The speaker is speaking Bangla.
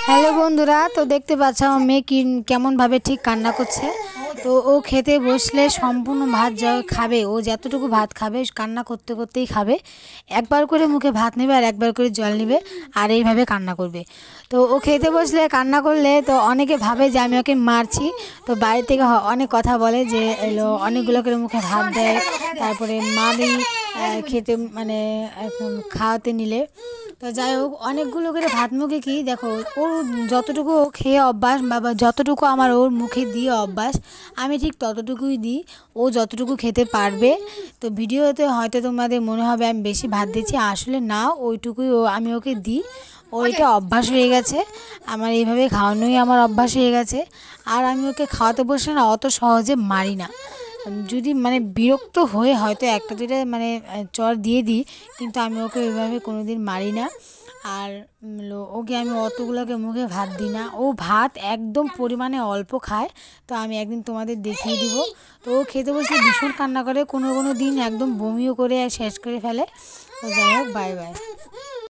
হ্যালো বন্ধুরা, তো দেখতে পাচ্ছ আমার মেয়ে কেমনভাবে ঠিক কান্না করছে। তো ও খেতে বসলে সম্পূর্ণ ভাত খাবে, ও যতটুকু ভাত খাবে কান্না করতে করতেই খাবে। একবার করে মুখে ভাত নেবে আর একবার করে জল নেবে আর এইভাবে কান্না করবে। তো ও খেতে বসলে কান্না করলে তো অনেকে ভাবে যে আমি ওকে মারছি। তো বাইরে থেকে অনেক কথা বলে যে এলো অনেকগুলো করে মুখে ভাত দেয়, তারপরে মারি খেতে মানে খাওয়াতে নিলে। তো যাই হোক, অনেকগুলো করে ভাত মুখে কি দেখো, ওর যতটুকু খেয়ে অভ্যাস বা যতটুকু আমার ওর মুখে দিয়ে অভ্যাস, আমি ঠিক ততটুকুই দিই। ও যতটুকু খেতে পারবে। তো ভিডিওতে হয়তো তোমাদের মনে হবে আমি বেশি ভাত দিচ্ছি, আসলে না, ওইটুকুই আমি ওকে দিই। ওর এটা অভ্যাস হয়ে গেছে, আমার এইভাবে খাওয়ানোই আমার অভ্যাস হয়ে গেছে। আর আমি ওকে খাওয়াতে বসে না অত সহজে মারি না। যদি মানে বিরক্ত হয়ে হয়তো একটা দুইটা মানে চড় দিয়ে দিই, কিন্তু আমি ওকে ওইভাবে কোনো দিন মারি না। আর ওকে আমি অতগুলোকে মুখে ভাত দিই না, ও ভাত একদম পরিমাণে অল্প খায়। তো আমি একদিন তোমাদের দেখিয়ে দিব। তো ও খেতে বসলে ভীষণ কান্না করে, কোনো কোনো দিন একদম বমিও করে শেষ করে ফেলে। তো যাই হোক, বাই বাই।